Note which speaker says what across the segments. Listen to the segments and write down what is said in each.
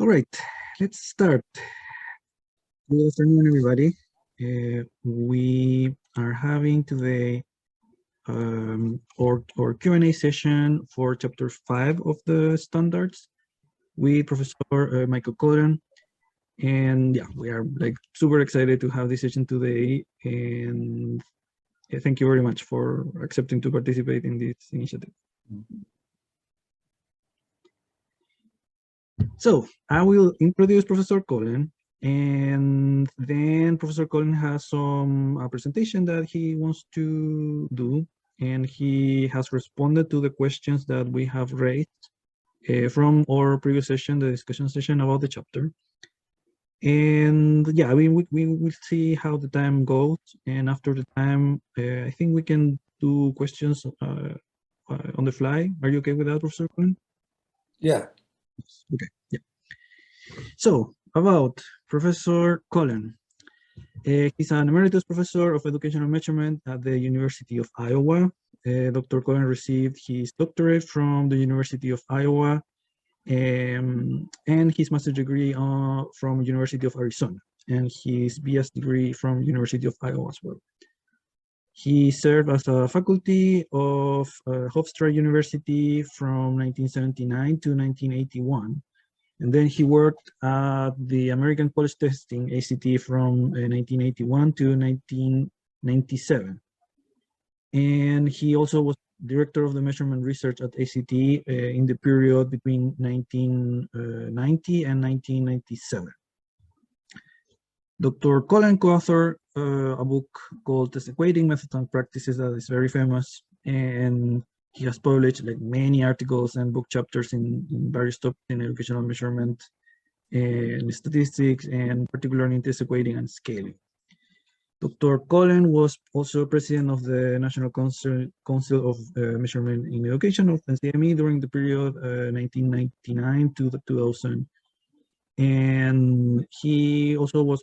Speaker 1: All right, let's start. Good afternoon, everybody. We are having today our Q&A session for Chapter 5 of the Standards with Professor Michael Kolen. And yeah, we are like super excited to have this session today. And thank you very much for accepting to participate in this initiative. So I will introduce Professor Kolen, and then Professor Kolen has some presentation that he wants to do, and he has responded to the questions that we have raised from our previous session, the discussion session about the chapter. And yeah, we will see how the time goes, and after the time, I think we can do questions on the fly. Are you okay with that, Professor Kolen?
Speaker 2: Yeah.
Speaker 1: Okay. Yeah. So about Professor Kolen. He's an emeritus professor of educational measurement at the University of Iowa. Dr. Kolen received his doctorate from the University of Iowa and his master's degree from University of Arizona, and his BS degree from University of Iowa as well. He served as a faculty of Hofstra University from 1979 to 1981. And then he worked at the American College Testing, ACT, from 1981 to 1997. And he also was director of the measurement research at ACT in the period between 1990 and 1997. Dr. Kolen co-authored a book called Test Equating Methods and Practices that is very famous, and he has published like many articles and book chapters in various topics in educational measurement and statistics, and particularly in test equating and scaling. Dr. Kolen was also president of the National Council of Measurement in Education of NCME during the period 1999 to 2000. And he also was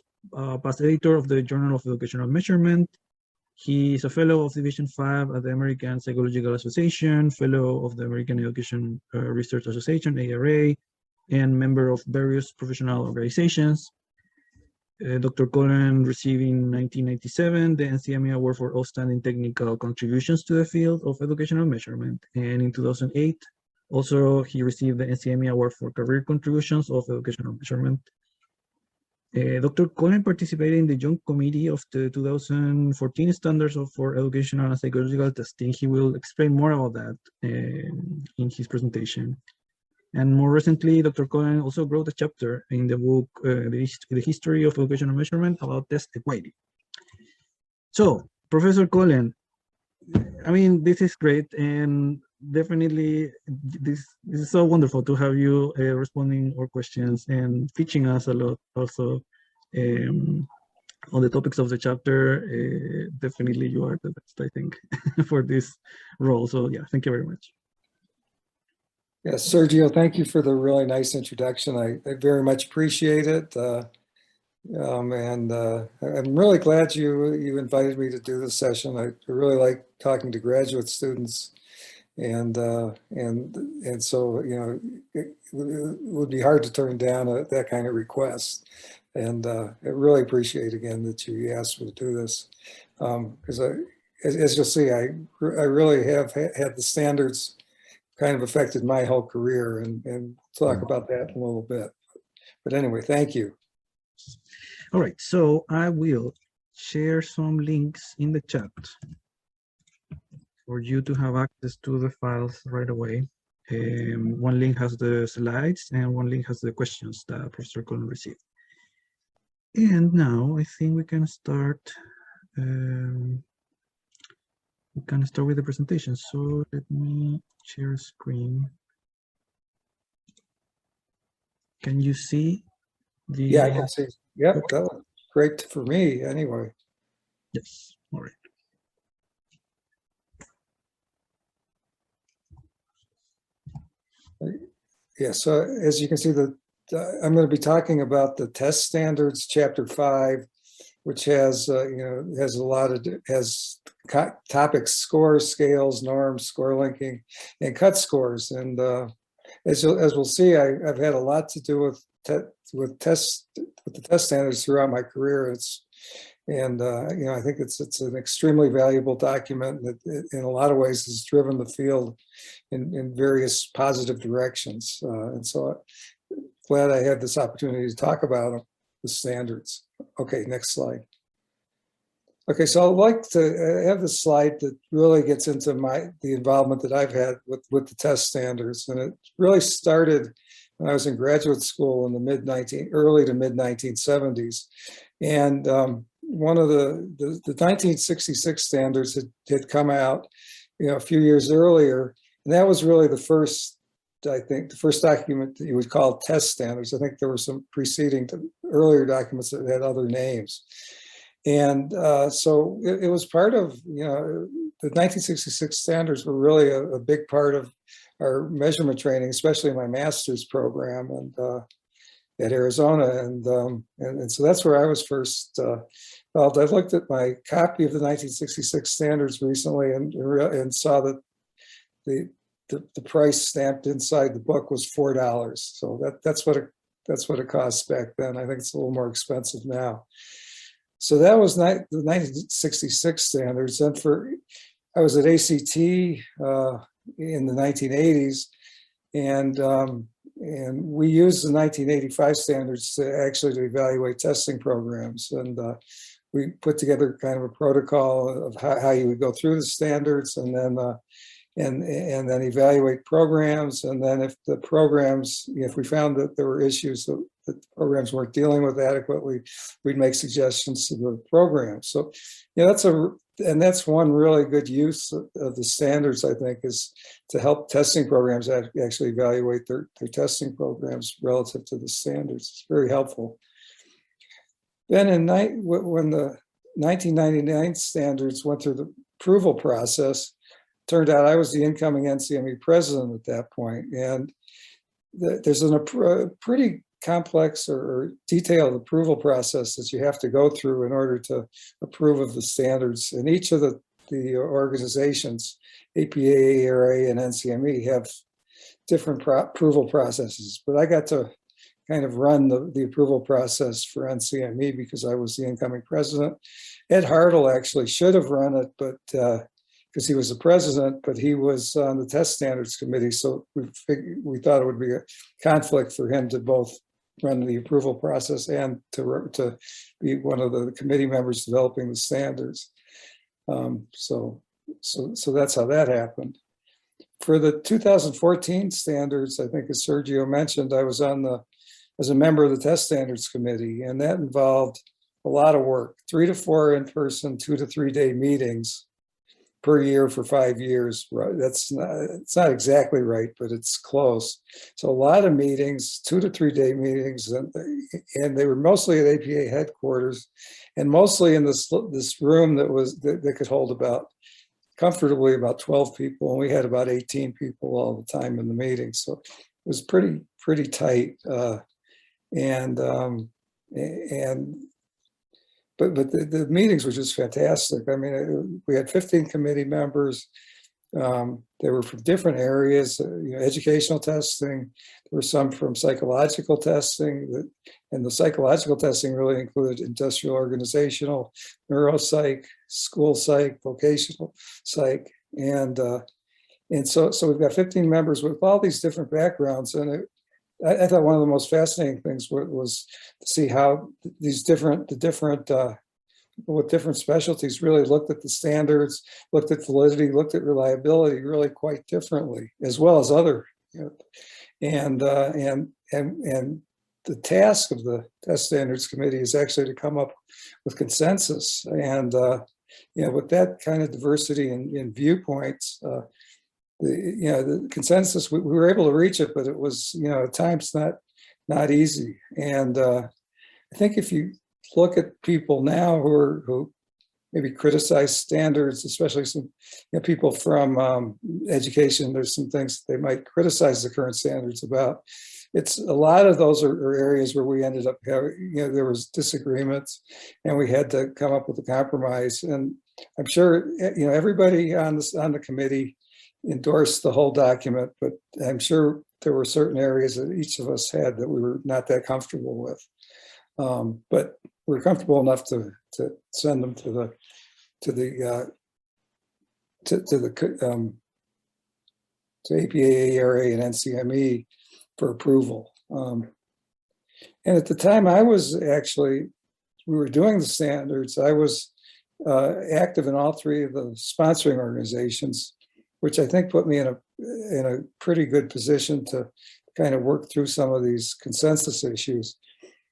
Speaker 1: past editor of the Journal of Educational Measurement. He is a fellow of Division 5 at the American Psychological Association, fellow of the American Education Research Association, ARA, and member of various professional organizations. Dr. Kolen received in 1997 the NCME Award for Outstanding Technical Contributions to the field of educational measurement. And in 2008, also he received the NCME Award for Career Contributions of Educational Measurement. Dr. Kolen participated in the joint committee of the 2014 Standards for Educational and Psychological Testing. He will explain more about that in his presentation. And more recently, Dr. Kolen also wrote a chapter in the book, The History of Educational Measurement, about test equity. So, Professor Kolen, I mean, this is great, and definitely this is so wonderful to have you responding our questions and teaching us a lot also on the topics of the chapter. Definitely you are the best, I think, for this role. So yeah, thank you very much.
Speaker 2: Yes, Sergio, thank you for the really nice introduction. I very much appreciate it. I'm really glad you invited me to do this session. I really like talking to graduate students, and so it would be hard to turn down that kind of request. And I really appreciate again that you asked me to do this, because as you'll see, I really have had the standards kind of affected my whole career, and talk about that in a little bit. But anyway, thank you.
Speaker 1: All right, so I will share some links in the chat for you to have access to the files right away. One link has the slides and one link has the questions that Professor Kolen received. And now I think we can start. We can start with the presentation. So let me share screen. Can you see the?
Speaker 2: Yeah, I can see. Yep, okay. That was great for me anyway.
Speaker 1: Yes, all right.
Speaker 2: Yeah, so as you can see, I'm going to be talking about the test standards, chapter 5, which has has a lot of topics: scores, scales, norms, score linking, and cut scores. And as we'll see, I've had a lot to do with with the test standards throughout my career. I think it's an extremely valuable document that in a lot of ways has driven the field in various positive directions. And so glad I had this opportunity to talk about the standards. Okay, next slide. Okay, so I'd like to have this slide that really gets into the involvement that I've had with the test standards. And it really started when I was in graduate school in the early to mid 1970s. And one of the 1966 standards had come out, a few years earlier. And that was really the first document that you would call test standards. I think there were some preceding earlier documents that had other names. And so it was part of, the 1966 standards were really a big part of our measurement training, especially in my master's program and at Arizona. And so that's where I was first involved. I looked at my copy of the 1966 standards recently and saw that the price stamped inside the book was $4. So that's what it cost back then. I think it's a little more expensive now. So that was the 1966 standards. And I was at ACT in the 1980s, and we used the 1985 standards to evaluate testing programs. And we put together kind of a protocol of how you would go through the standards, and then evaluate programs. And then if we found that there were issues that the programs weren't dealing with adequately, we'd make suggestions to the program. So, that's one really good use of the standards, I think, is to help testing programs actually evaluate their testing programs relative to the standards. It's very helpful. Then when the 1999 standards went through the approval process, turned out I was the incoming NCME president at that point. And there's a pretty complex or detailed approval process that you have to go through in order to approve of the standards. And each of the organizations, APA, ARA, and NCME, have different approval processes. But I got to kind of run the approval process for NCME because I was the incoming president. Ed Hartle actually should have run it, but because he was the president, but he was on the test standards committee. So we thought it would be a conflict for him to both run the approval process and to be one of the committee members developing the standards. So that's how that happened. For the 2014 standards, I think as Sergio mentioned, I was as a member of the test standards committee, and that involved a lot of work, 3 to 4 in-person, 2 to 3 day meetings per year for 5 years. Right? It's not exactly right, but it's close. So a lot of meetings, 2 to 3 day meetings, and they were mostly at APA headquarters, and mostly in this room that could hold comfortably about 12 people, and we had about 18 people all the time in the meeting. So it was pretty tight, But the meetings were just fantastic. I mean, we had 15 committee members. They were from different areas, educational testing. There were some from psychological testing, and the psychological testing really included industrial organizational, neuropsych, school psych, vocational psych, and so we've got 15 members with all these different backgrounds. And I thought one of the most fascinating things was to see how these different with different specialties really looked at the standards, looked at validity, looked at reliability really quite differently, as well as other. And the task of the test standards committee is actually to come up with consensus. And with that kind of diversity in viewpoints, the consensus, we were able to reach it, but it was, at times not easy. And I think if you look at people now who maybe criticize standards, especially some people from education, there's some things they might criticize the current standards about. It's a lot of those are areas where we ended up having, there was disagreements, and we had to come up with a compromise. And I'm sure everybody on the committee endorsed the whole document, but I'm sure there were certain areas that each of us had that we were not that comfortable with. But we're comfortable enough to send them to APA, ARA, and NCME for approval. And at the time we were doing the standards, I was active in all three of the sponsoring organizations, which I think put me in a pretty good position to kind of work through some of these consensus issues.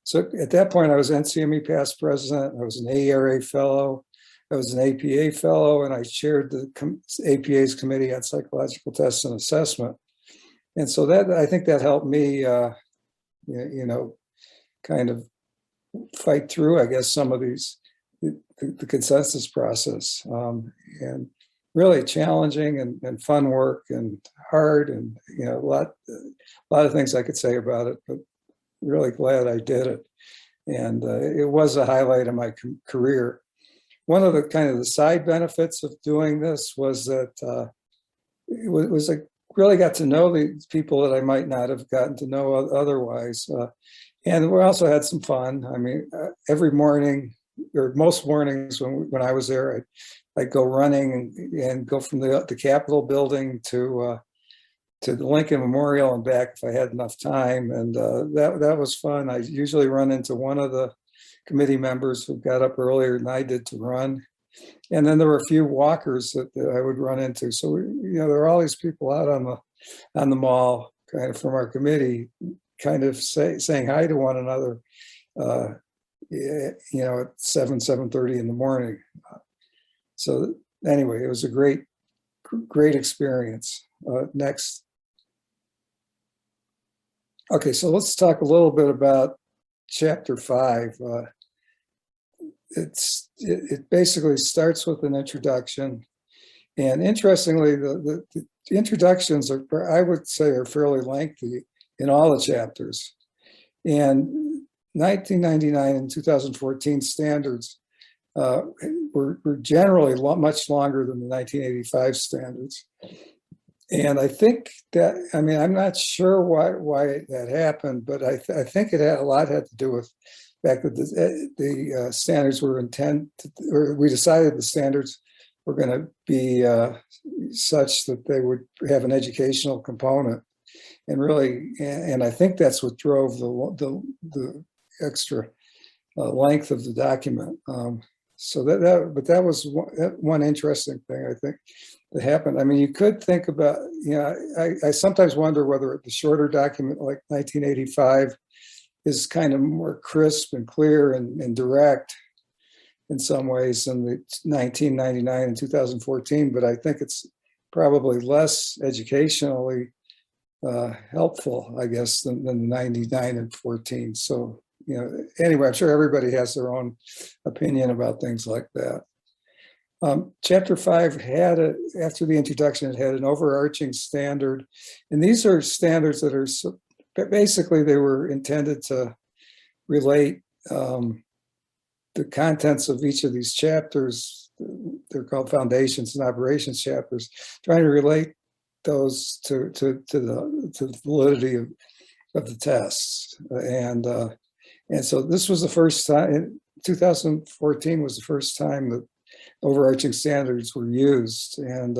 Speaker 2: So at that point, I was NCME past president, I was an ARA fellow, I was an APA fellow, and I chaired the APA's Committee on Psychological Tests and Assessment. And so I think that helped me, kind of fight through, I guess, some of these, the consensus process, and really challenging and fun work and hard, and a lot of things I could say about it, but really glad I did it. And it was a highlight of my career. One of the kind of the side benefits of doing this was that it was like really got to know these people that I might not have gotten to know otherwise. And we also had some fun. I mean, every morning, or most mornings when I was there, I'd go running and go from the Capitol building to the Lincoln Memorial and back if I had enough time. And that was fun. I usually run into one of the committee members who got up earlier than I did to run. And then there were a few walkers that I would run into. So, there were all these people out on the mall, kind of from our committee, kind of saying hi to one another, at 7:30 in the morning. So anyway, it was a great experience. Next. Okay, so let's talk a little bit about Chapter 5. It basically starts with an introduction, and interestingly, the introductions I would say are fairly lengthy in all the chapters. And 1999 and 2014 standards were generally much longer than the 1985 standards. And I think that, I'm not sure why that happened, but I think it had to do with the fact that the standards were we decided the standards were going to be such that they would have an educational component. And I think that's what drove the extra length of the document. So but that was one interesting thing, I think, that happened. You could think about, I sometimes wonder whether the shorter document like 1985 is kind of more crisp and clear and direct in some ways than the 1999 and 2014, but I think it's probably less educationally helpful, I guess, than the 99 and 14. So, anyway, I'm sure everybody has their own opinion about things like that. Chapter 5 after the introduction, it had an overarching standard. And these are standards that are, basically they were intended to relate the contents of each of these chapters. They're called foundations and operations chapters, trying to relate those to the validity of the tests. And so this was the first time, 2014 was the first time that overarching standards were used. And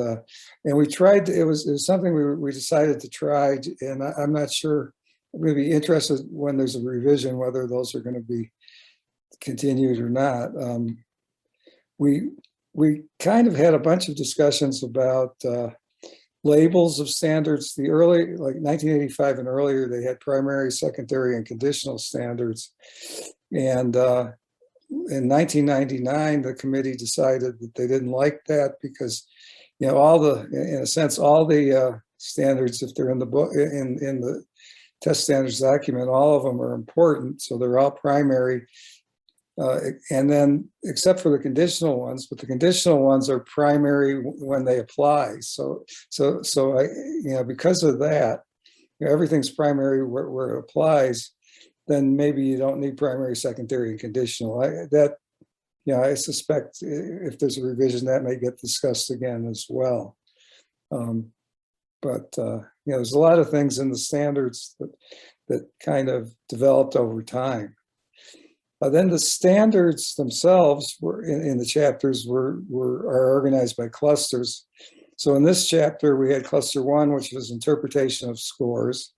Speaker 2: we tried, it was something we decided to try, and I'm not sure, I'm going to be interested when there's a revision, whether those are going to be continued or not. We kind of had a bunch of discussions about labels of standards. The early, like 1985 and earlier, they had primary, secondary, and conditional standards. And in 1999, the committee decided that they didn't like that because, in a sense, all the standards, if they're in the book, in the test standards document, all of them are important. So they're all primary. And then, except for the conditional ones, but the conditional ones are primary when they apply. So because of that, everything's primary where it applies. Then maybe you don't need primary, secondary, and conditional. I suspect if there's a revision, that may get discussed again as well. but there's a lot of things in the standards that kind of developed over time. Then the standards themselves were in the chapters are organized by clusters. So in this chapter, we had cluster 1, which was interpretation of scores.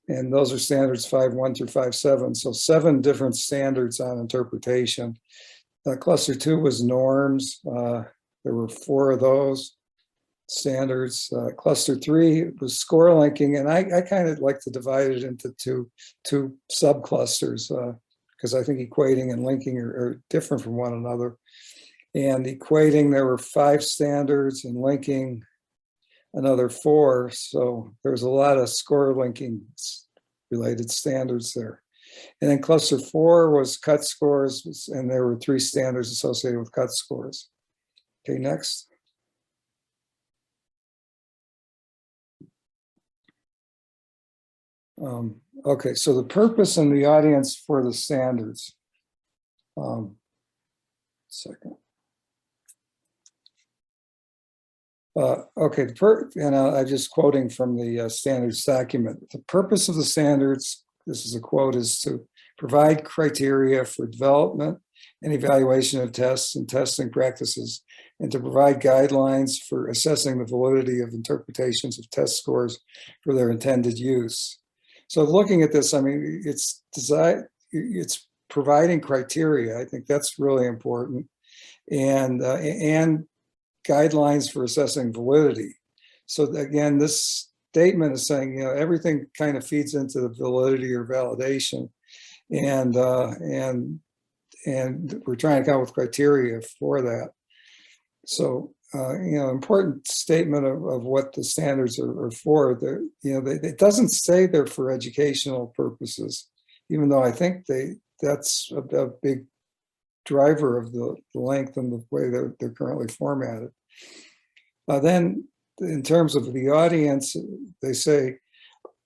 Speaker 2: And those are standards 5.1 through 5.7. So 7 different standards on interpretation. Cluster 2 was norms. There were 4 of those standards. Cluster 3 was score linking. And I kind of like to divide it into two subclusters because I think equating and linking are different from one another. And equating, there were 5 standards, and linking another 4. So there's a lot of score linking related standards there. And then cluster 4 was cut scores, and there were 3 standards associated with cut scores. Okay, next. Okay, so the purpose and the audience for the standards. Second. Okay, I'm just quoting from the standards document. The purpose of the standards, this is a quote, is to provide criteria for development and evaluation of tests and testing practices, and to provide guidelines for assessing the validity of interpretations of test scores for their intended use. So looking at this, I mean, it's providing criteria. I think that's really important, and guidelines for assessing validity. So again, this statement is saying, everything kind of feeds into the validity or validation, and we're trying to come up with criteria for that. So important statement of what the standards are for. It doesn't say they're for educational purposes, even though I think that's a big driver of the length and the way they're currently formatted. Then in terms of the audience, they say,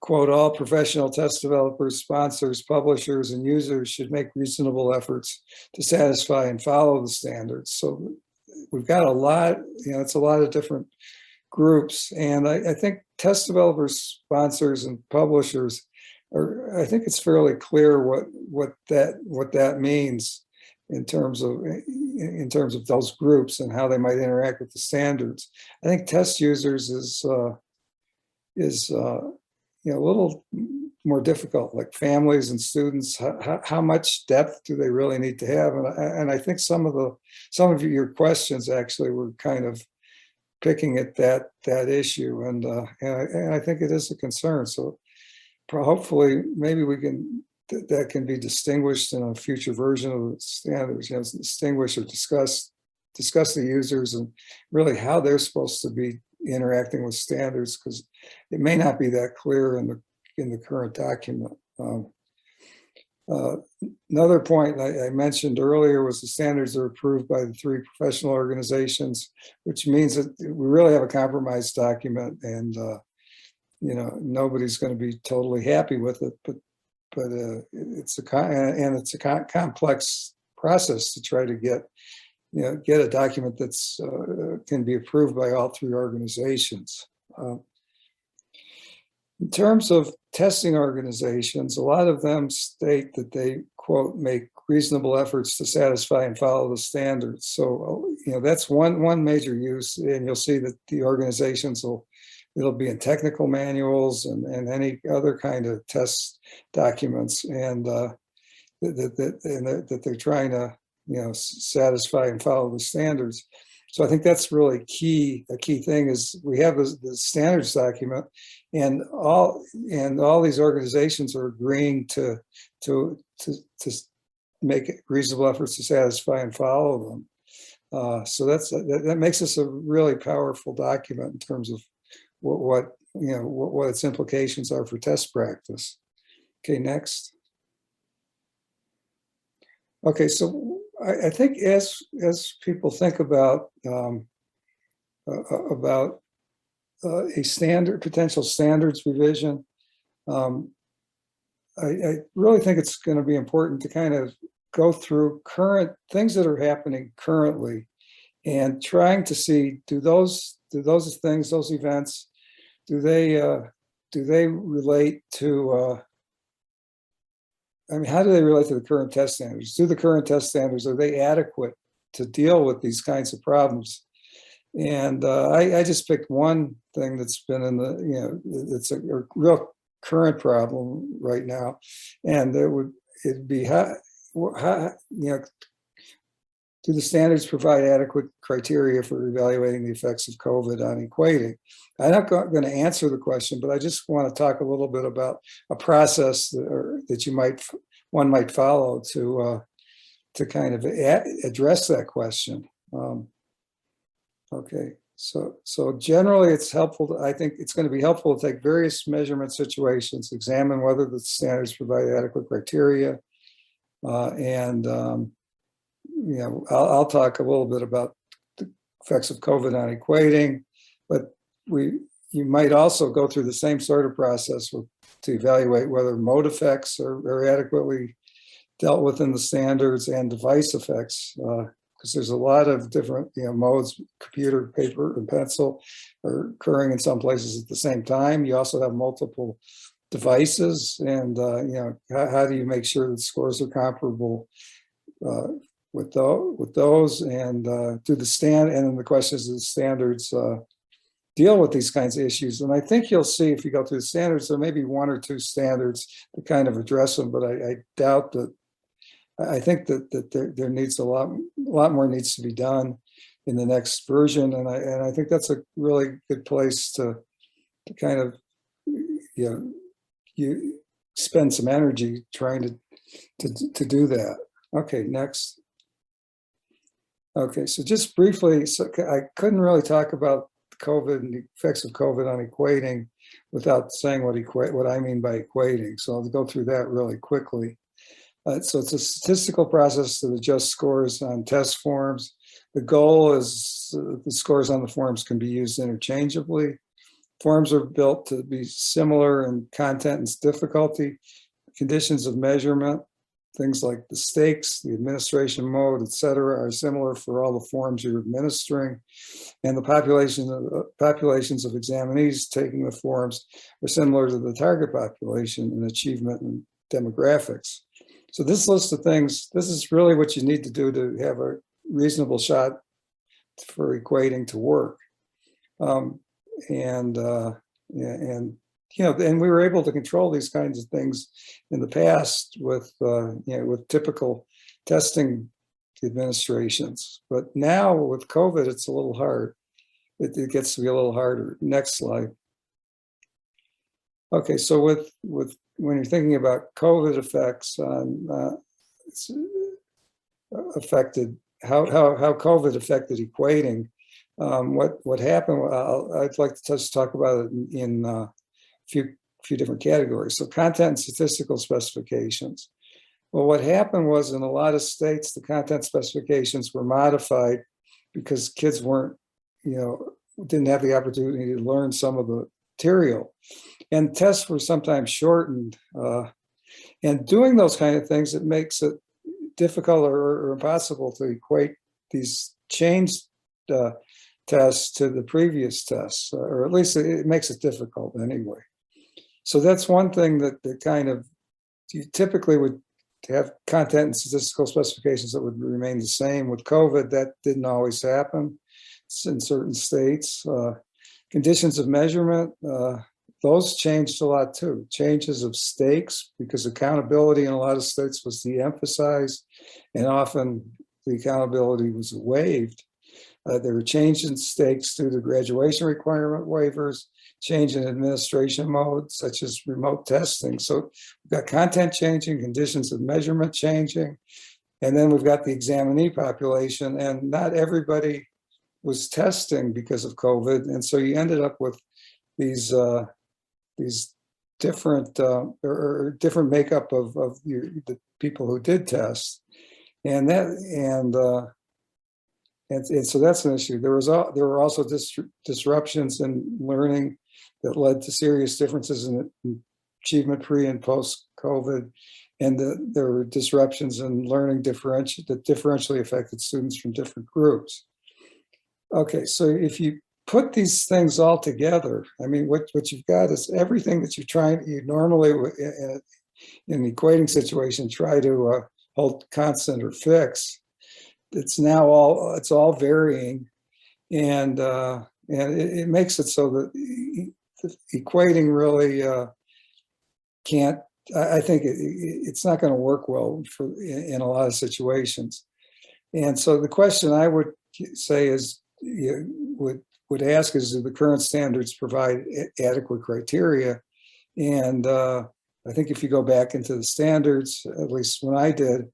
Speaker 2: quote, all professional test developers, sponsors, publishers, and users should make reasonable efforts to satisfy and follow the standards. So we've got a lot, it's a lot of different groups. And I think test developers, sponsors, and publishers I think it's fairly clear what that means in terms of those groups and how they might interact with the standards. I think test users is a little more difficult, like families and students. How much depth do they really need to have? And I think some of your questions actually were kind of picking at that issue, and I think it is a concern. So hopefully, maybe that can be distinguished in a future version of the standards. Distinguish or discuss the users and really how they're supposed to be interacting with standards, because it may not be that clear in the current document. Another point I mentioned earlier was the standards are approved by the 3 professional organizations, which means that we really have a compromise document, and nobody's going to be totally happy with it, but it's a complex process to try to get a document that's can be approved by all 3 organizations. In terms of testing organizations, a lot of them state that they, quote, make reasonable efforts to satisfy and follow the standards. So, that's one major use, and you'll see that the organizations it'll be in technical manuals and any other kind of test documents, and that they're trying to satisfy and follow the standards. So I think that's really key. A key thing is we have the standards document, and all these organizations are agreeing to make reasonable efforts to satisfy and follow them. So that makes this a really powerful document in terms of what its implications are for test practice. Okay, next. Okay, so I think as people think about a potential standards revision, I really think it's going to be important to kind of go through current things that are happening currently, and trying to see, do those things, those events, do they relate to, I mean, how do they relate to the current test standards? Do the current test standards, are they adequate to deal with these kinds of problems? And I just picked one thing that's been in the, it's a real current problem right now. And it'd be how, do the standards provide adequate criteria for evaluating the effects of COVID on equating? I'm not going to answer the question, but I just want to talk a little bit about a process that one might follow to kind of address that question. Okay, so generally it's helpful. I think it's going to be helpful to take various measurement situations, examine whether the standards provide adequate criteria, and I'll talk a little bit about the effects of COVID on equating, but you might also go through the same sort of process to evaluate whether mode effects are adequately dealt with in the standards, and device effects, because there's a lot of different modes, computer, paper, and pencil, are occurring in some places at the same time. You also have multiple devices, and how do you make sure that scores are comparable with those, and do the and then the question is, do the standards deal with these kinds of issues? And I think you'll see, if you go through the standards, there may be one or two standards that kind of address them, but I doubt that. I think that there needs a lot more needs to be done in the next version, and I think that's a really good place to kind of you spend some energy trying to do that. Okay, next. Okay, so just briefly, so I couldn't really talk about COVID and the effects of COVID on equating without saying what I mean by equating. So I'll go through that really quickly. So it's a statistical process to adjust scores on test forms. The goal is the scores on the forms can be used interchangeably. Forms are built to be similar in content and difficulty. Conditions of measurement, things like the stakes, the administration mode, etc., are similar for all the forms you're administering. And the populations of examinees taking the forms are similar to the target population in achievement and demographics. So this list of things, this is really what you need to do to have a reasonable shot for equating to work. And we were able to control these kinds of things in the past with with typical testing administrations. But now with COVID, it's a little hard. It gets to be a little harder. Next slide. Okay, so with when you're thinking about COVID effects on how COVID affected equating, what happened? I'd like to just talk about it in a few different categories. So content and statistical specifications. Well, what happened was, in a lot of states, the content specifications were modified because kids didn't have the opportunity to learn some of the material, and tests were sometimes shortened. And doing those kind of things, it makes it difficult or impossible to equate these changed tests to the previous tests, or at least it makes it difficult anyway. So that's one thing that kind of, you typically would have content and statistical specifications that would remain the same. With COVID, that didn't always happen in certain states. Conditions of measurement, those changed a lot too. Changes of stakes, because accountability in a lot of states was de-emphasized, and often the accountability was waived. There were changes in stakes due to graduation requirement waivers, change in administration mode, such as remote testing. So we've got content changing, conditions of measurement changing, and then we've got the examinee population, and not everybody was testing because of COVID. And so you ended up with these different or different makeup of the people who did test, and so that's an issue. There were also disruptions in learning that led to serious differences in achievement pre and post COVID, and there were disruptions in learning that differentially affected students from different groups. Okay, so if you put these things all together, I mean, what you've got is everything that you normally in the equating situation try to hold constant or fix. It's now it's all varying, and it makes it so that the equating really can't. I think it's not going to work well in a lot of situations. And so the question I would say is, would ask is, do the current standards provide adequate criteria? And I think if you go back into the standards, at least when I did,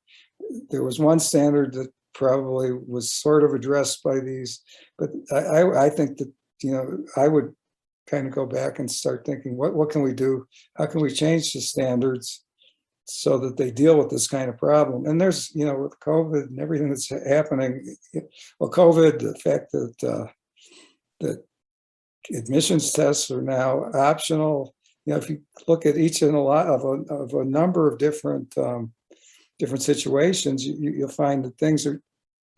Speaker 2: there was one standard that probably was sort of addressed by these, but I think that, I would kind of go back and start thinking, what can we do? How can we change the standards so that they deal with this kind of problem? And there's, with COVID and everything that's happening, well, COVID, the fact that that admissions tests are now optional. If you look at each and a lot of a number of different situations, you'll find that things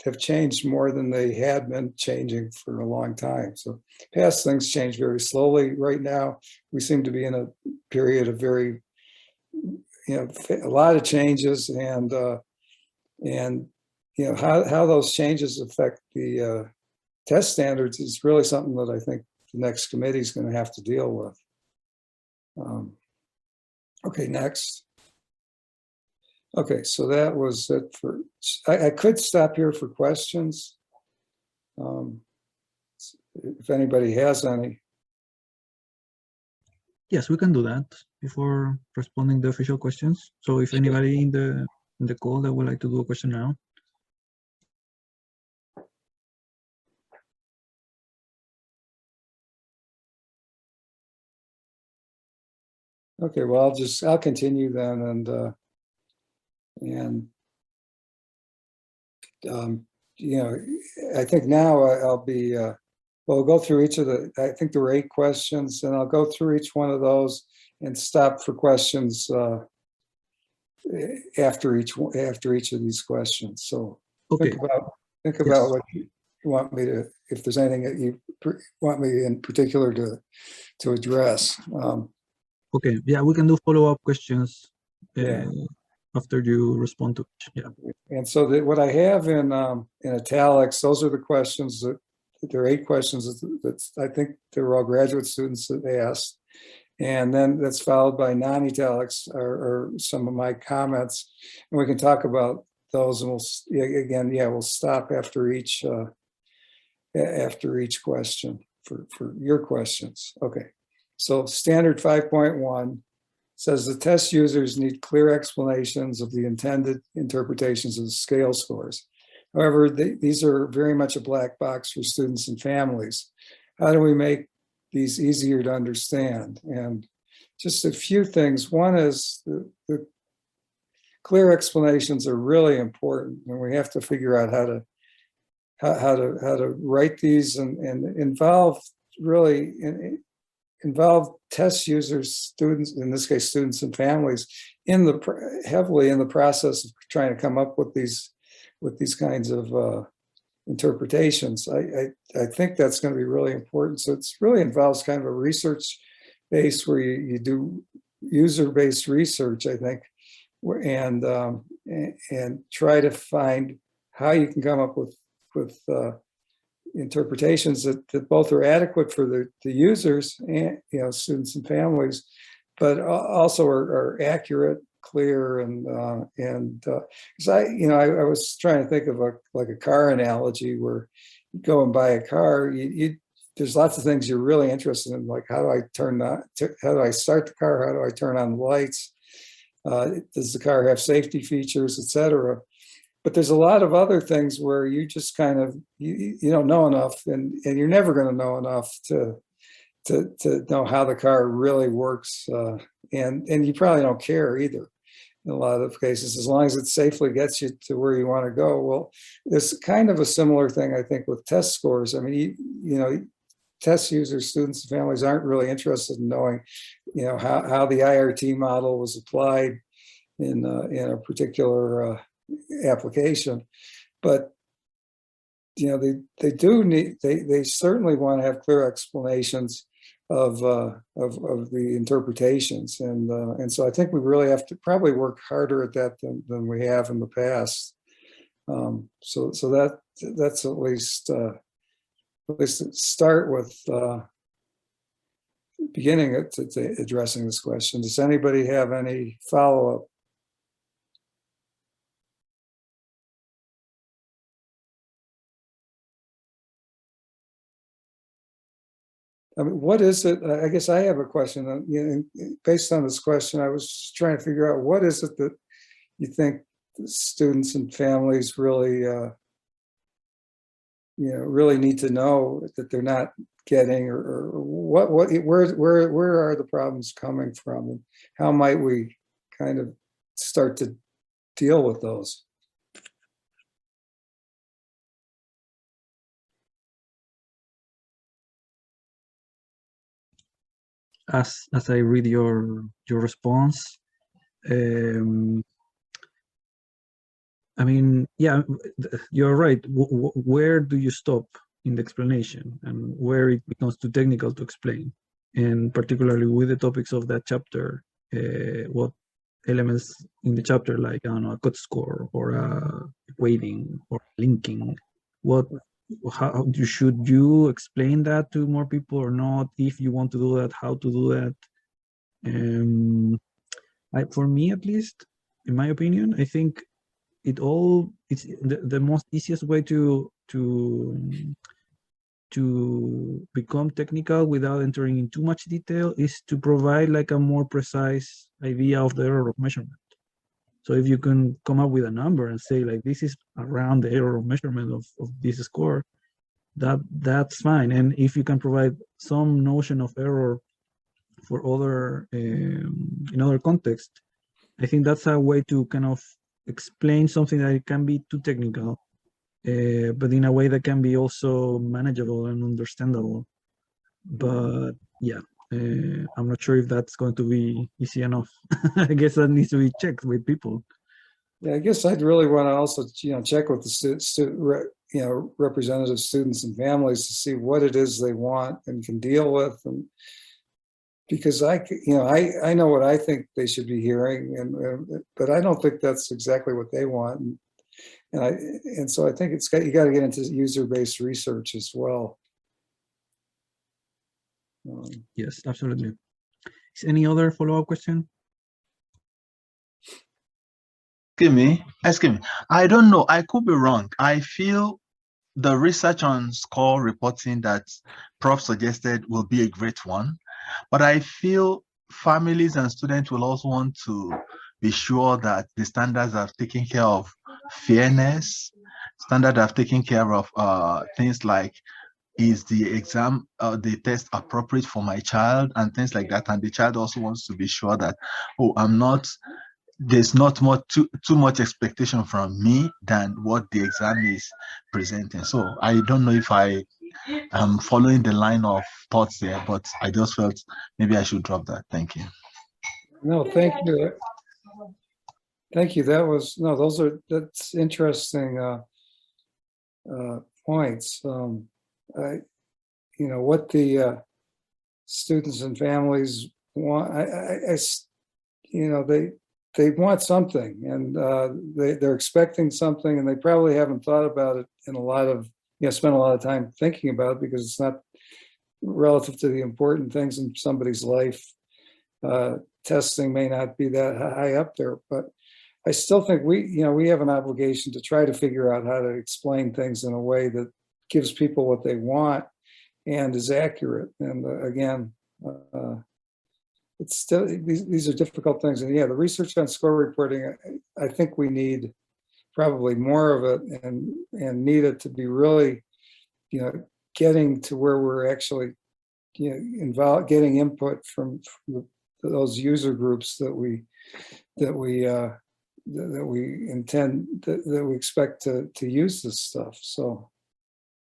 Speaker 2: have changed more than they had been changing for a long time. So past things change very slowly. Right now, we seem to be in a period of very, a lot of changes, and how those changes affect the test standards is really something that I think the next committee is going to have to deal with. Okay, next. Okay, so that was it for, I could stop here for questions. If anybody has any.
Speaker 1: Yes, we can do that before responding the official questions. So if anybody in the call that would like to do a question now.
Speaker 2: Okay, well, I'll continue then, I think now I'll be, we'll go through each of I think there were 8 questions, and I'll go through each one of those and stop for questions after each of these questions. So
Speaker 1: okay.
Speaker 2: think about what you want me to, if there's anything that you want me in particular to address.
Speaker 1: Okay, yeah, we can do follow-up questions
Speaker 2: Yeah.
Speaker 1: after you respond to each. Yeah.
Speaker 2: And so what I have in italics, those are the questions there are 8 questions that I think they were all graduate students that asked. And then that's followed by non-italics or some of my comments. And we can talk about those, and we'll stop after each question for your questions. Okay. So standard 5.1 says the test users need clear explanations of the intended interpretations of the scale scores. However, these are very much a black box for students and families. How do we make these easier to understand? And just a few things. One is the clear explanations are really important, and we have to figure out how to write these and involve test users, students, in this case, students and families, heavily in the process of trying to come up with these kinds of interpretations. I think that's going to be really important. So it's really involves kind of a research base where you do user-based research, I think, and try to find how you can come up with interpretations that both are adequate for the users and students and families, but also are accurate, clear, and because I was trying to think of a car analogy where you go and buy a car, there's lots of things you're really interested in, like how do I start the car, how do I turn on the lights, does the car have safety features, etc. But there's a lot of other things where you just kind of you don't know enough, and you're never going to know enough to know how the car really works, and you probably don't care either in a lot of cases, as long as it safely gets you to where you want to go. Well, there's kind of a similar thing, I think, with test scores. I mean, test users, students, and families aren't really interested in knowing, how the IRT model was applied in a particular application, but they do need, they certainly want to have clear explanations of the interpretations, and so I think we really have to probably work harder at that than we have in the past. So that's at least start with beginning at addressing this question. Does anybody have any follow-up? I mean, what is it? I guess I have a question. Based on this question, I was trying to figure out what is it that you think students and families really, really need to know that they're not getting, or where are the problems coming from, and how might we kind of start to deal with those?
Speaker 1: As I read your response, I mean, yeah, you're right. Where do you stop in the explanation, and where it becomes too technical to explain? And particularly with the topics of that chapter, what elements in the chapter, like, I don't know, a cut score or a weighting or linking, how should you explain that to more people or not? If you want to do that, how to do that? For me, at least, in my opinion, I think it's the most easiest way to become technical without entering in too much detail is to provide like a more precise idea of the error of measurement. So if you can come up with a number and say, like, this is around the error of measurement of this score, that's fine. And if you can provide some notion of error for other in other context, I think that's a way to kind of explain something that it can be too technical, but in a way that can be also manageable and understandable. But yeah, I'm not sure if that's going to be easy enough. I guess that needs to be checked with people.
Speaker 2: Yeah, I guess I'd really want to also, check with the representative students and families to see what it is they want and can deal with, and because I know what I think they should be hearing, but I don't think that's exactly what they want, and so I think you got to get into user-based research as well.
Speaker 1: Yes, absolutely. Is any other follow-up question?
Speaker 3: Excuse me. I don't know. I could be wrong. I feel the research on score reporting that Prof suggested will be a great one, but I feel families and students will also want to be sure that the standards have taken care of fairness, standards have taken care of things like, is the exam, the test appropriate for my child, and things like that. And the child also wants to be sure that, oh, there's not too much expectation from me than what the exam is presenting. So I don't know if I am following the line of thoughts there, but I just felt maybe I should drop that. Thank you.
Speaker 2: No, thank you. Thank you. That's interesting points. What the students and families want, they want something, and they're expecting something, and they probably haven't thought about it in spent a lot of time thinking about it, because it's not relative to the important things in somebody's life. Testing may not be that high up there, but I still think we have an obligation to try to figure out how to explain things in a way that gives people what they want and is accurate. And again, it's still, these are difficult things. And yeah, the research on score reporting, I think we need probably more of it, and need it to be really, getting to where we're actually, involved, getting input from those user groups that we expect to use this stuff. So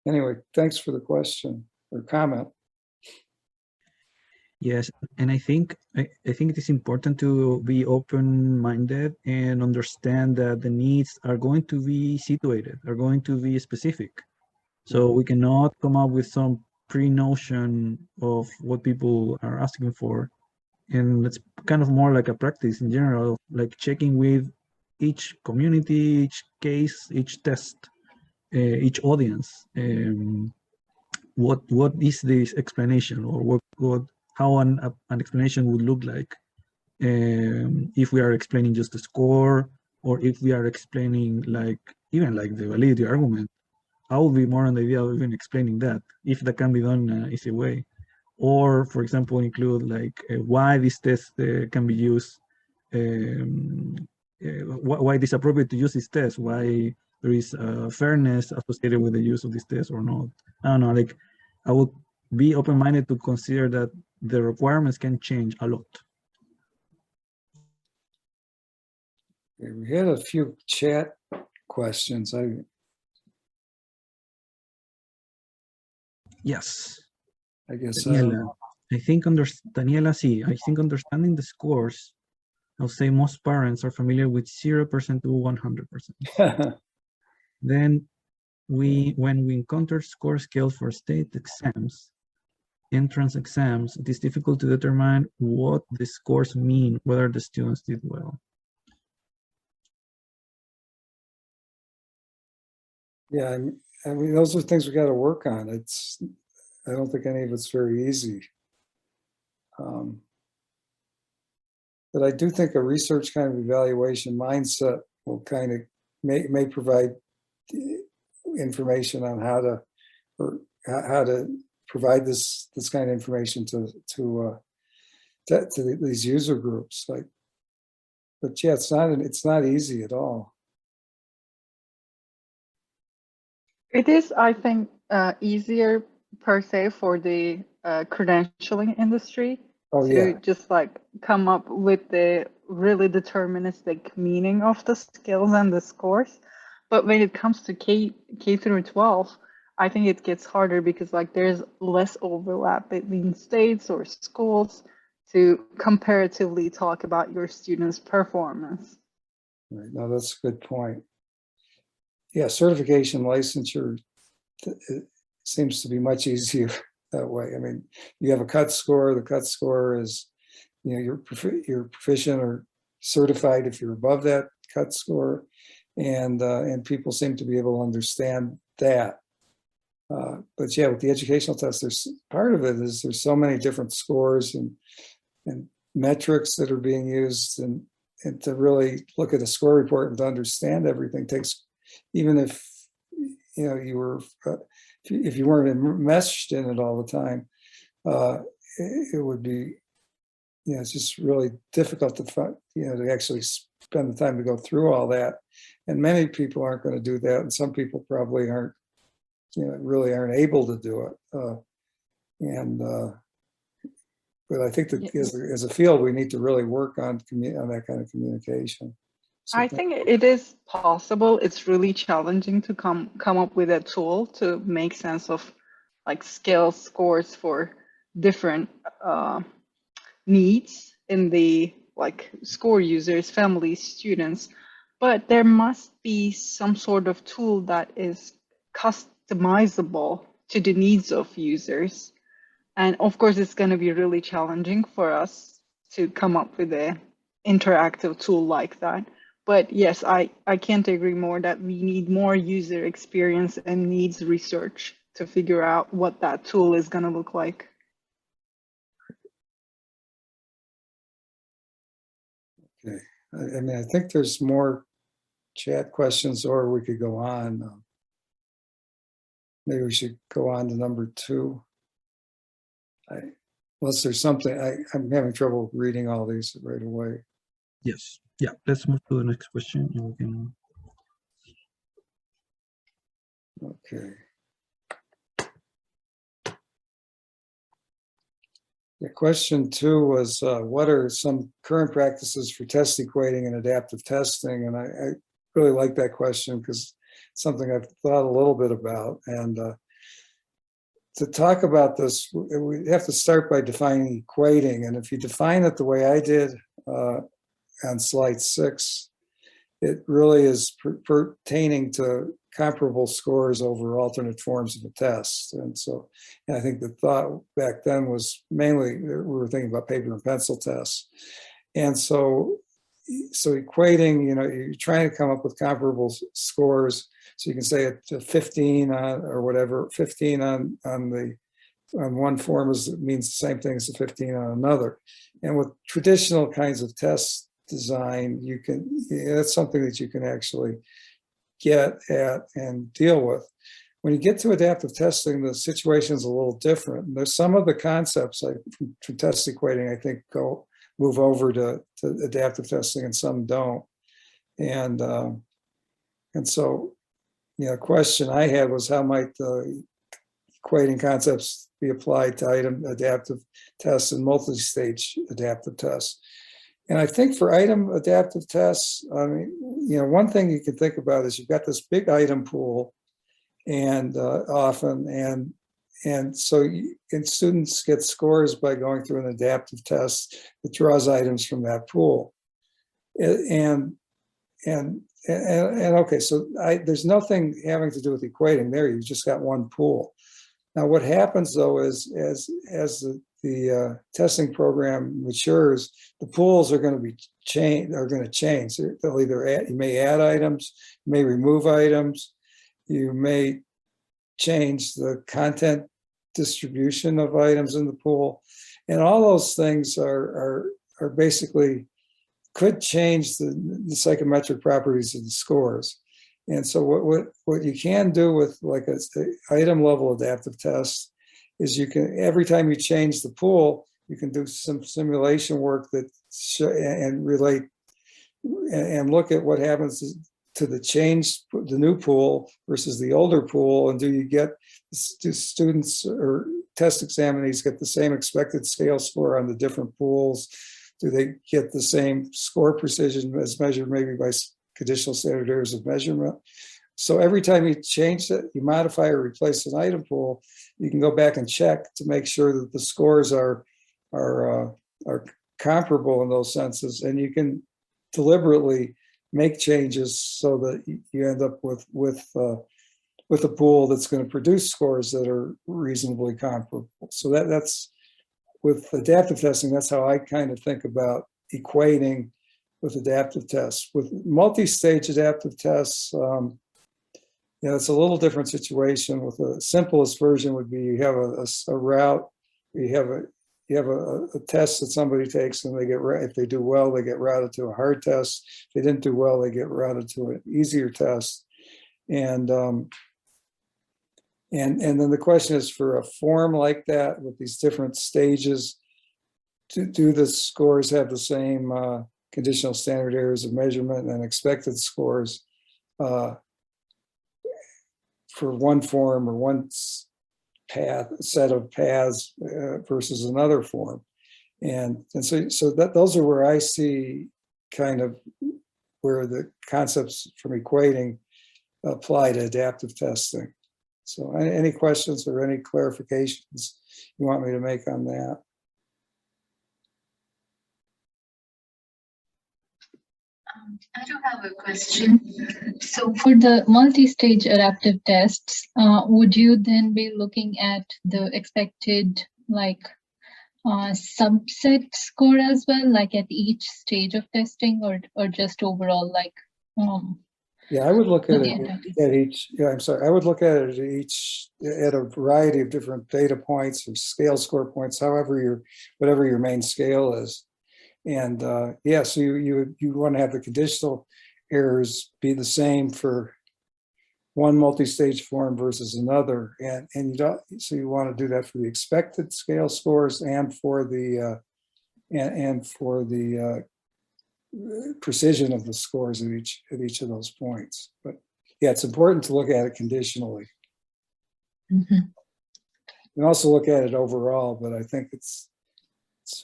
Speaker 2: anyway, thanks for the question or comment.
Speaker 1: Yes, and I think it is important to be open-minded and understand that the needs are going to be situated, are going to be specific. So we cannot come up with some pre-notion of what people are asking for. And it's kind of more like a practice in general, like checking with each community, each case, each test, each audience. What is this explanation, or how an explanation would look like if we are explaining just a score, or if we are explaining like even like the validity argument. I would be more on the idea of even explaining that, if that can be done in an easy way. Or, for example, include like why this test can be used, why it is appropriate to use this test, why there is fairness associated with the use of this test or not. I don't know, like I would be open-minded to consider that the requirements can change a lot.
Speaker 2: We had a few chat questions.
Speaker 1: Yes.
Speaker 2: I guess
Speaker 1: Daniela, Daniela, see, I think understanding the scores, I'll say most parents are familiar with 0% to 100%. Then when we encounter score scales for state exams, entrance exams, it is difficult to determine what the scores mean, whether the students did well.
Speaker 2: Yeah, I mean, those are things we got to work on. I don't think any of it's very easy. But I do think a research kind of evaluation mindset will kind of may provide information on how to provide this kind of information to these user groups. Like, but yeah, it's not easy at all.
Speaker 4: It is, I think, easier per se for the credentialing industry to just like come up with the really deterministic meaning of the skills and the scores. But when it comes to K through 12, I think it gets harder because like there's less overlap between states or schools to comparatively talk about your students' performance.
Speaker 2: Right. No, that's a good point. Yeah, certification licensure seems to be much easier that way. I mean, you have a cut score. The cut score is, you know, you're proficient or certified if you're above that cut score, and people seem to be able to understand that. But yeah, with the educational test, there's part of it is there's so many different scores and metrics that are being used, and to really look at a score report and to understand everything takes, even if you know you were if you weren't enmeshed in it all the time, it would be, you know, it's just really difficult to find, you know, to actually spend the time to go through all that. And many people aren't going to do that, and some people probably aren't, you know, really aren't able to do it. But I think that as a field, we need to really work on that kind of communication. So
Speaker 4: I think it is possible. It's really challenging to come up with a tool to make sense of like scale scores for different needs in the like score users, families, students. But there must be some sort of tool that is customizable to the needs of users. And of course, it's going to be really challenging for us to come up with an interactive tool like that. But yes, I can't agree more that we need more user experience and needs research to figure out what that tool is going to look like.
Speaker 2: Okay. I mean, I think there's more chat questions, or we could go on. Maybe we should go on to number 2. Unless there's something, I'm having trouble reading all these right away.
Speaker 1: Yes. Yeah. Let's move to the next question, and we can.
Speaker 2: Okay. Yeah, question 2 was, what are some current practices for test equating and adaptive testing? And I really like that question because it's something I've thought a little bit about. And to talk about this, we have to start by defining equating. And if you define it the way I did on slide 6, it really is pertaining to comparable scores over alternate forms of a test. And so, and I think the thought back then was mainly, we were thinking about paper and pencil tests. And so equating, you're trying to come up with comparable scores. So you can say a 15 on, or whatever, 15 on one form means the same thing as a 15 on another. And with traditional kinds of test design, that's something that you can actually get at and deal with. When you get to adaptive testing, the situation is a little different. And there's some of the concepts from test equating, I think, move over to adaptive testing, and some don't. And so, the question I had was, how might the equating concepts be applied to item adaptive tests and multi-stage adaptive tests? And I think for item adaptive tests, I mean, one thing you can think about is you've got this big item pool, and students get scores by going through an adaptive test that draws items from that pool. And okay, so there's nothing having to do with equating there. You've just got one pool. Now, what happens though is as the testing program matures, the pools are going to change. They'll either you may add items, you may remove items, you may change the content distribution of items in the pool, and all those things are basically could change the psychometric properties of the scores. And so what you can do with like an item level adaptive test is you can, every time you change the pool, you can do some simulation work and relate and look at what happens to the new pool versus the older pool, and do students or test examinees get the same expected scale score on the different pools? Do they get the same score precision as measured maybe by conditional standard errors of measurement? So every time you change it, you modify or replace an item pool, you can go back and check to make sure that the scores are comparable in those senses, and you can deliberately make changes so that you end up with a pool that's going to produce scores that are reasonably comparable. So that's with adaptive testing. That's how I kind of think about equating with adaptive tests. With multi-stage adaptive tests, it's a little different situation. With the simplest version would be you have a route, you have a test that somebody takes, and if they do well, they get routed to a hard test. If they didn't do well, they get routed to an easier test. And then the question is, for a form like that with these different stages, do the scores have the same conditional standard errors of measurement and expected scores for one form or one set of paths versus another form? And so those are where I see kind of where the concepts from equating apply to adaptive testing. So any questions or any clarifications you want me to make on that?
Speaker 5: I do have a question. So for the multi-stage adaptive tests, would you then be looking at the expected subset score as well, like at each stage of testing, or just overall
Speaker 2: Yeah, I would look at it at each. Yeah, I'm sorry. I would look at it at a variety of different data points or scale score points, whatever your main scale is. And so you want to have the conditional errors be the same for one multi-stage form versus another, and you want to do that for the expected scale scores and for the precision of the scores at each of those points. But yeah, it's important to look at it conditionally.
Speaker 5: Mm-hmm.
Speaker 2: And also look at it overall, but I think it's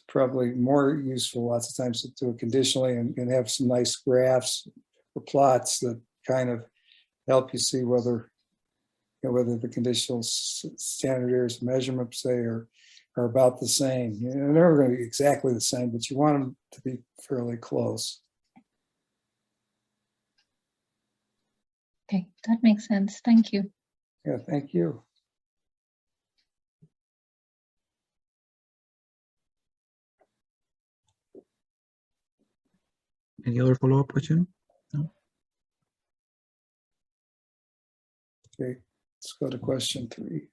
Speaker 2: probably more useful lots of times to do it conditionally and have some nice graphs or plots that kind of help you see whether the conditional standard errors of measurement, say, are about the same. They're never going to be exactly the same, but you want them to be fairly close.
Speaker 5: Okay, that makes sense. Thank you.
Speaker 2: Yeah, thank you.
Speaker 1: Any other follow-up question?
Speaker 2: Okay, let's go to question 3.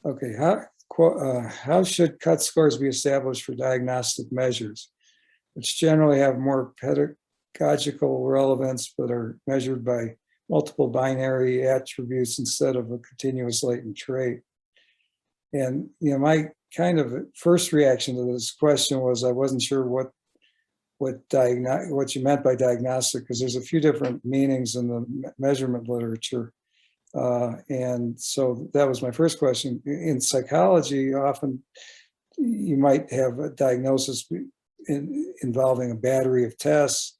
Speaker 2: Okay, how should cut scores be established for diagnostic measures, which generally have more pedagogical relevance but are measured by multiple binary attributes instead of a continuous latent trait? And my kind of first reaction to this question was I wasn't sure what you meant by diagnostic, because there's a few different meanings in the measurement literature. And so that was my first question. In psychology, often you might have a diagnosis involving a battery of tests,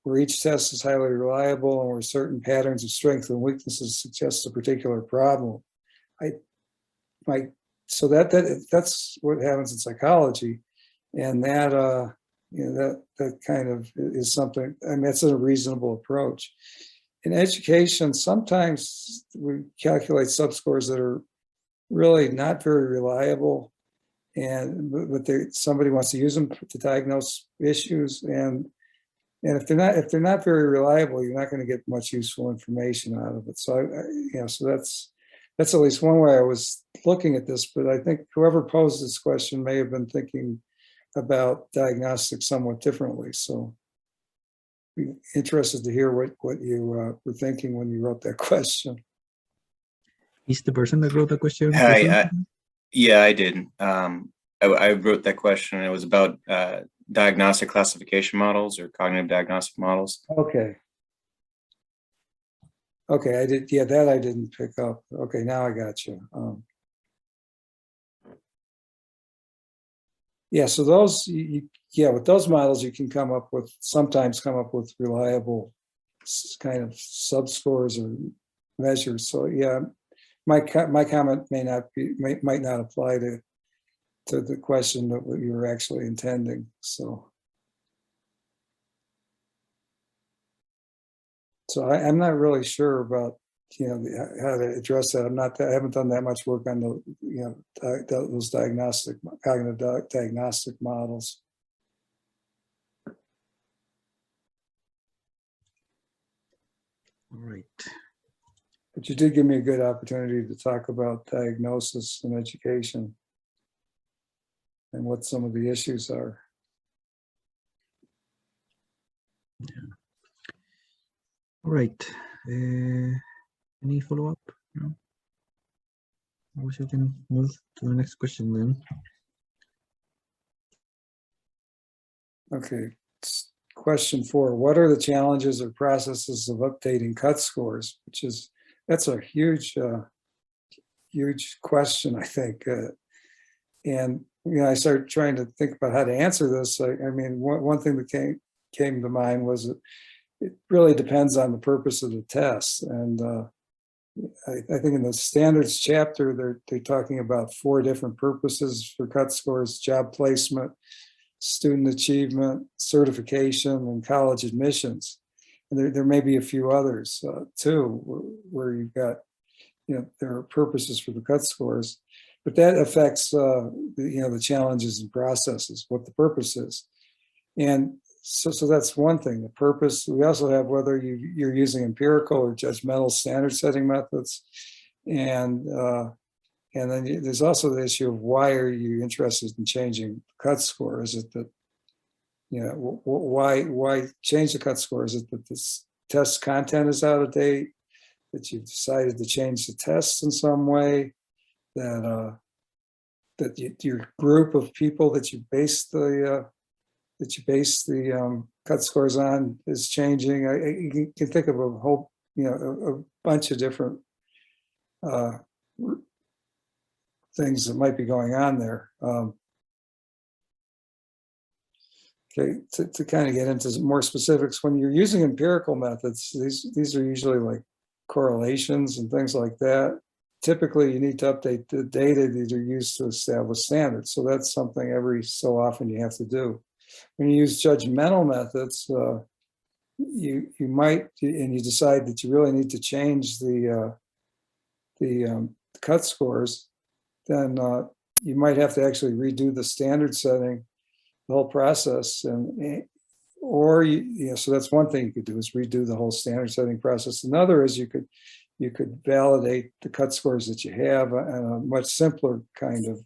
Speaker 2: where each test is highly reliable and where certain patterns of strengths and weaknesses suggest a particular problem. So that's what happens in psychology, and that that kind of is something. I mean, that's a reasonable approach. In education, sometimes we calculate subscores that are really not very reliable, but somebody wants to use them to diagnose issues, and if they're not very reliable, you're not going to get much useful information out of it. So so that's at least one way I was looking at this. But I think whoever posed this question may have been thinking about diagnostics somewhat differently. So be interested to hear what you were thinking when you wrote that question.
Speaker 1: Is the person that wrote the question?
Speaker 6: Hi, yeah, I did. I wrote that question. It was about diagnostic classification models or cognitive diagnostic models.
Speaker 2: Okay. Okay, I did. Yeah, that I didn't pick up. Okay, now I got you. Yeah, so those, with those models, you can sometimes come up with reliable kind of subscores or measures. So yeah, my comment might not apply to the question that you were actually intending. So I'm not really sure about how to address that. I haven't done that much work on those cognitive diagnostic models.
Speaker 1: All right.
Speaker 2: But you did give me a good opportunity to talk about diagnosis and education and what some of the issues are.
Speaker 1: Yeah. All right. Any follow-up? No? I wish I can move to the next question then.
Speaker 2: Okay. Question 4. What are the challenges or processes of updating cut scores? That's a huge, huge question, I think. And I started trying to think about how to answer this. I mean, one thing that came to mind was that it really depends on the purpose of the test. And I think in the standards chapter, they're talking about 4 different purposes for cut scores: job placement, student achievement, certification, and college admissions. And there may be a few others too, where you've got, there are purposes for the cut scores, but that affects the challenges and processes, what the purpose is. And so that's one thing, the purpose. We also have whether you're using empirical or judgmental standard setting methods. And then there's also the issue of why are you interested in changing cut score? Is it that, why change the cut score? Is it that this test content is out of date, that you've decided to change the test in some way, that your group of people that you base the cut scores on is changing? You can think of a whole, a bunch of different things that might be going on there. Okay, to kind of get into more specifics, when you're using empirical methods, these are usually like correlations and things like that. Typically, you need to update the data that are used to establish standards. So that's something every so often you have to do. When you use judgmental methods, you might, and you decide that you really need to change the cut scores, then you might have to actually redo the standard setting, the whole process, and or so that's one thing you could do, is redo the whole standard setting process. Another is you could validate the cut scores that you have in a much simpler kind of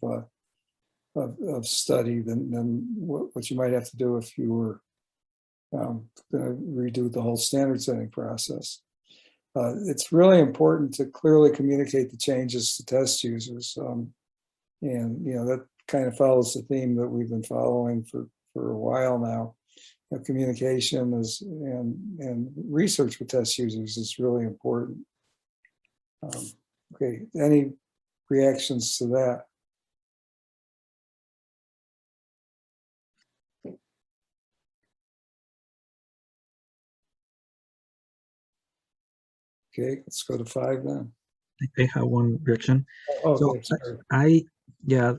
Speaker 2: study than what you might have to do if you were going to redo the whole standard setting process. It's really important to clearly communicate the changes to test users. And that kind of follows the theme that we've been following for a while now. Communication and research with test users is really important. Okay, any reactions to that? Okay, let's go to 5 then.
Speaker 1: I have one reaction.
Speaker 2: Oh,
Speaker 1: So
Speaker 2: okay, sorry.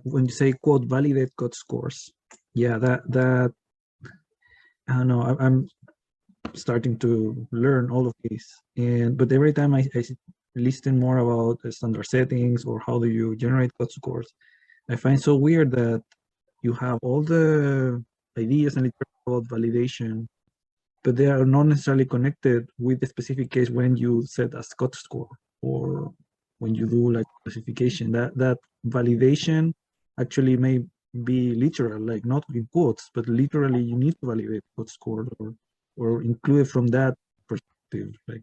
Speaker 1: when you say quote validate cut scores, that I don't know, I'm starting to learn all of these, but every time I listen more about the standard settings or how do you generate cut scores, I find so weird that you have all the ideas and literature about validation, but they are not necessarily connected with the specific case when you set a cut score or when you do like classification. That validation actually may be literal, like not in quotes, but literally you need to validate cut score or include it from that perspective, like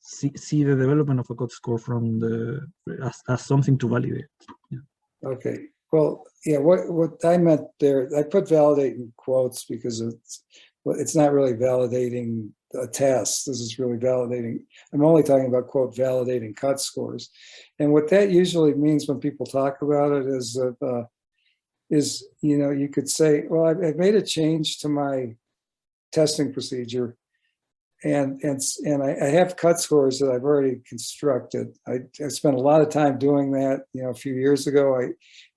Speaker 1: see the development of a cut score from as something to validate. Yeah.
Speaker 2: Okay, well, yeah, what I meant there, I put validate in quotes because it's not really validating a test. This is really validating. I'm only talking about, quote, validating cut scores. And what that usually means when people talk about it is that, you could say, well, I've made a change to my testing procedure, and I have cut scores that I've already constructed. I spent a lot of time doing that, a few years ago.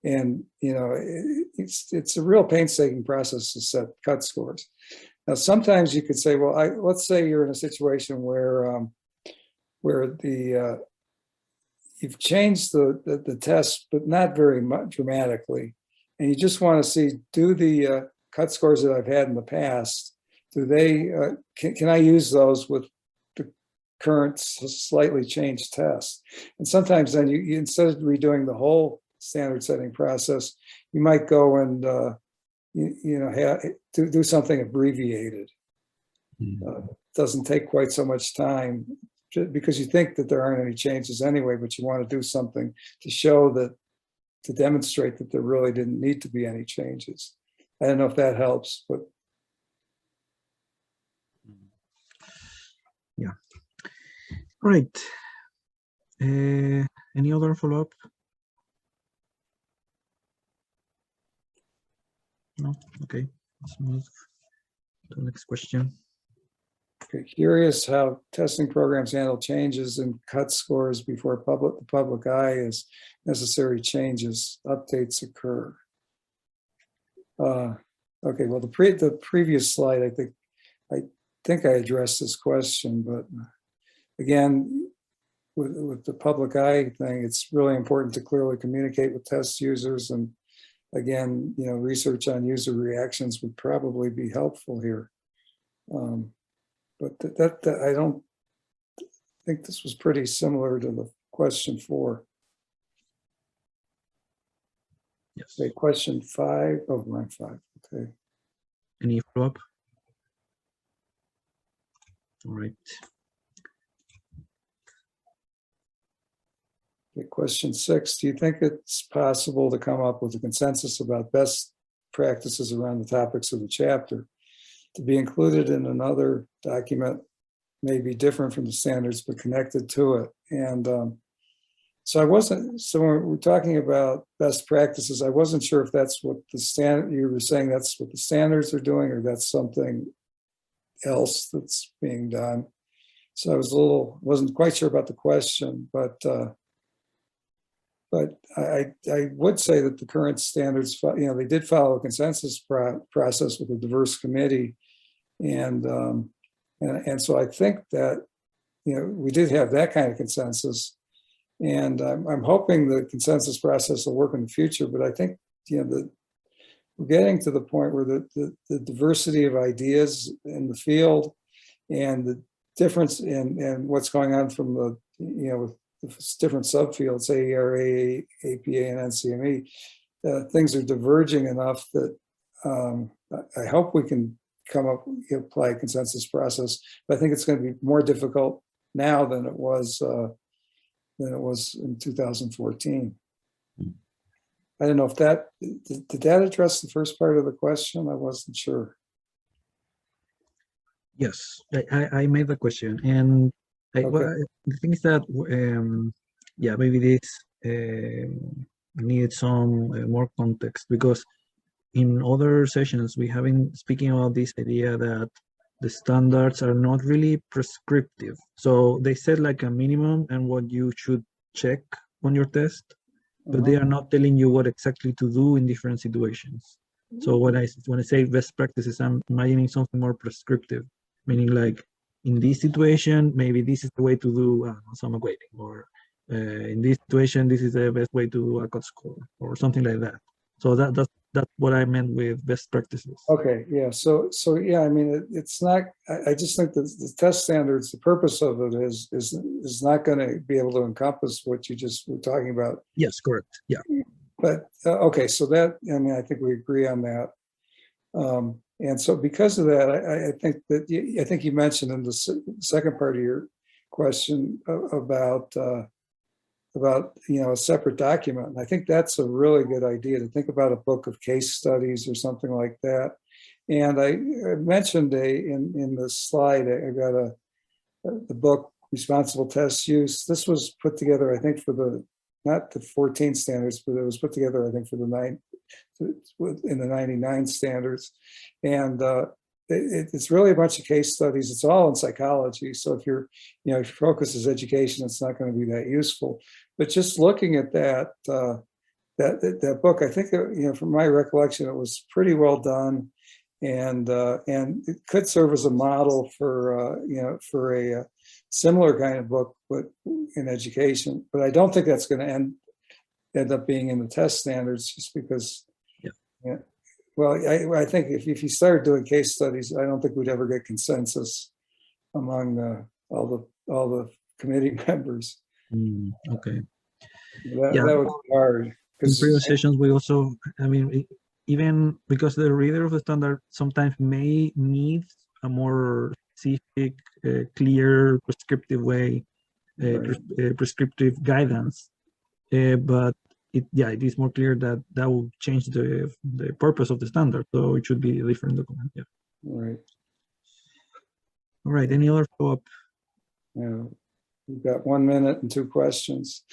Speaker 2: It's a real painstaking process to set cut scores. Now, sometimes you could say, well, let's say you're in a situation where you've changed the test, but not very much dramatically, and you just want to see, do the cut scores that I've had in the past, do they can I use those with the current slightly changed test? And sometimes then you instead of redoing the whole standard setting process, you might go and do something abbreviated. Doesn't take quite so much time because you think that there aren't any changes anyway, but you want to do something to show that, to demonstrate that there really didn't need to be any changes. I don't know if that helps, but
Speaker 1: yeah. All right. Any other follow-up? No? Okay. Let's move to the next question.
Speaker 2: okay, curious how testing programs handle changes in cut scores before the public eye as necessary changes, updates occur. Okay, well, the previous slide, I think I addressed this question, but again, with the public eye thing, it's really important to clearly communicate with test users. And again, research on user reactions would probably be helpful here. But I don't think this was pretty similar to the question 4.
Speaker 1: Yes.
Speaker 2: Okay, question 5. Oh, line 5. Okay.
Speaker 1: Any follow-up? All right.
Speaker 2: Okay, question 6. Do you think it's possible to come up with a consensus about best practices around the topics of the chapter to be included in another document, may be different from the standards, but connected to it? And so when we're talking about best practices, I wasn't sure if that's what you were saying that's what the standards are doing, or that's something else that's being done. So I wasn't quite sure about the question, but I would say that the current standards, they did follow a consensus process with a diverse committee, And so I think that, we did have that kind of consensus. And I'm hoping the consensus process will work in the future, but I think, we're getting to the point where the diversity of ideas in the field and the difference in what's going on from the, with the different subfields, AERA, APA, and NCME, things are diverging enough that I hope we can apply a consensus process. But I think it's going to be more difficult now than it was in 2014. I don't know if did that address the first part of the question? I wasn't sure.
Speaker 1: Yes, I made the question, and
Speaker 2: Okay.
Speaker 1: the thing is that yeah, maybe this needs some more context, because in other sessions we have been speaking about this idea that the standards are not really prescriptive. So they set like a minimum and what you should check on your test, but they are not telling you what exactly to do in different situations. So when I say best practices, I'm imagining something more prescriptive, meaning like in this situation, maybe this is the way to do some equating, or in this situation, this is the best way to do a cut score, or something like that. So that's what I meant with best practices.
Speaker 2: Okay, yeah. So yeah, I mean, it's not. I just think that the test standards, the purpose of it is not going to be able to encompass what you just were talking about.
Speaker 1: Yes, correct. Yeah.
Speaker 2: But okay, so that, I mean, I think we agree on that. And so because of that, I think that I think you mentioned in the second part of your question about a separate document. And I think that's a really good idea, to think about a book of case studies or something like that. And I mentioned in the slide, I got the book Responsible Test Use. This was put together, I think, for not the 14 standards, but it was put together, I think, for in the 99 standards. And it's really a bunch of case studies. It's all in psychology. So if your focus is education, it's not going to be that useful. But just looking at that book, I think, from my recollection, it was pretty well done, and it could serve as a model for a similar kind of book, but in education. But I don't think that's going to end up being in the test standards, just because. Yeah. Well, I think if you started doing case studies, I don't think we'd ever get consensus among all the committee members.
Speaker 1: Okay.
Speaker 2: That would be hard.
Speaker 1: In previous sessions, we also, I mean, even because the reader of the standard sometimes may need a more specific, clear, prescriptive way, prescriptive guidance, but it is more clear that will change the purpose of the standard, so it should be a different document. Yeah.
Speaker 2: Right.
Speaker 1: All right. Any other follow-up?
Speaker 2: Yeah, we've got 1 minute and 2 questions.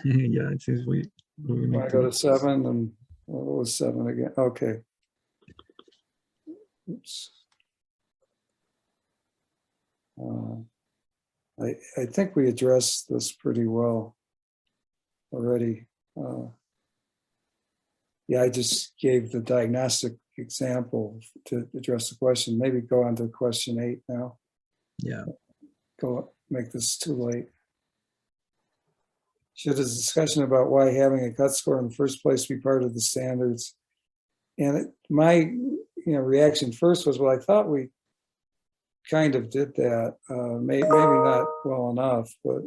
Speaker 1: Yeah, it seems we need
Speaker 2: I go to 7, and what was 7 again? Okay. Oops. I think we addressed this pretty well already. Yeah, I just gave the diagnostic example to address the question. Maybe go on to question 8 now.
Speaker 1: Yeah.
Speaker 2: Make this too late. Should a discussion about why having a cut score in the first place be part of the standards? And my reaction first was, well, I thought we kind of did that. Maybe not well enough, but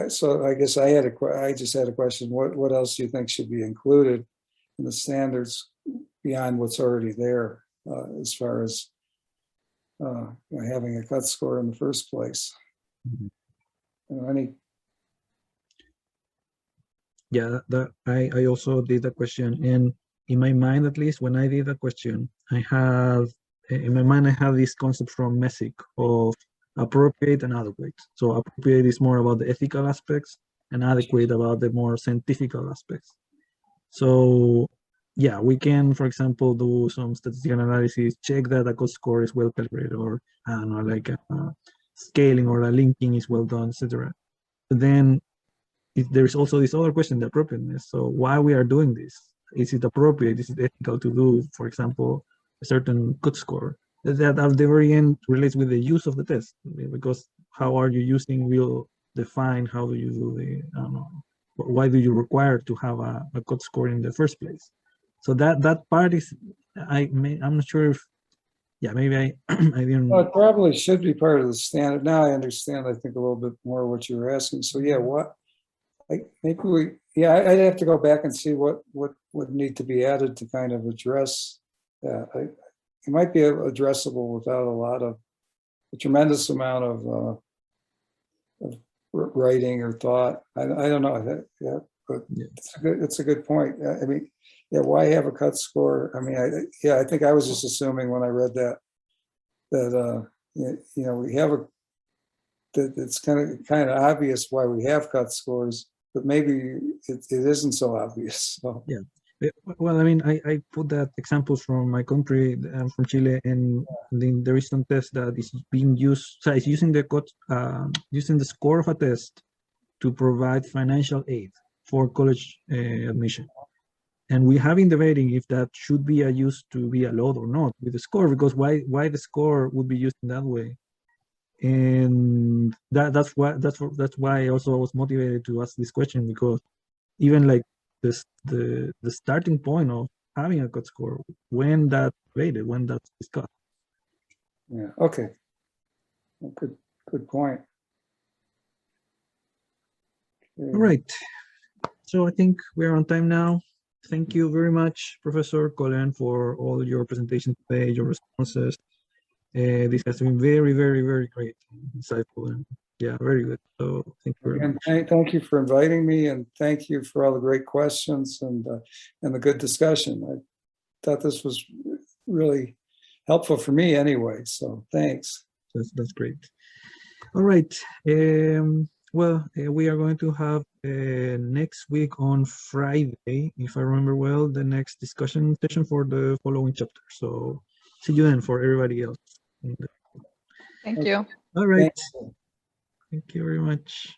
Speaker 2: so I guess I just had a question. What else do you think should be included in the standards beyond what's already there, as far as having a cut score in the first place?
Speaker 1: Yeah, I also did the question, and in my mind, at least when I did the question, I have this concept from MESIC of appropriate and adequate. So appropriate is more about the ethical aspects, and adequate about the more scientific aspects. So yeah, we can, for example, do some statistical analysis, check that a cut score is well calibrated, or I don't know, like scaling or a linking is well done, etc. But then there is also this other question, the appropriateness. So why we are doing this? is it appropriate? Is it ethical to do, for example, a certain cut score? That at the very end relates with the use of the test, because how are you using will define how do you do the, I don't know, why do you require to have a cut score in the first place? So that part is, I'm not sure if, yeah, maybe I didn't.
Speaker 2: Well, it probably should be part of the standard. Now I understand, I think, a little bit more what you were asking. So yeah, I'd have to go back and see what would need to be added to kind of address that. It might be addressable without a tremendous amount of writing or thought. I don't know. Yeah, but it's a good point. I mean, yeah, why have a cut score? I mean, I think I was just assuming when I read that we have that it's kind of obvious why we have cut scores, but maybe it isn't so obvious. So.
Speaker 1: Yeah. Well, I mean, I put that examples from my country, from Chile, and there is some test that is being used. So it's using using the score of a test to provide financial aid for college admission, and we have been debating if that should be used to be allowed or not with the score, because why the score would be used in that way, and that's why I also was motivated to ask this question, because even like the starting point of having a cut score, when that's discussed.
Speaker 2: Yeah. Okay. Good point. Okay.
Speaker 1: All right. So I think we're on time now. Thank you very much, Professor Kolen, for all your presentation today, your responses. This has been very, very, very great, insightful, and yeah, very good. So thank you very much.
Speaker 2: Thank you for inviting me, and thank you for all the great questions and the good discussion. I thought this was really helpful for me anyway, so thanks.
Speaker 1: That's great. All right. Well, we are going to have next week on Friday, if I remember well, the next discussion session for the following chapter. So see you then for everybody else.
Speaker 4: Thank you.
Speaker 1: All right.
Speaker 2: Thank you.
Speaker 1: Thank you very much.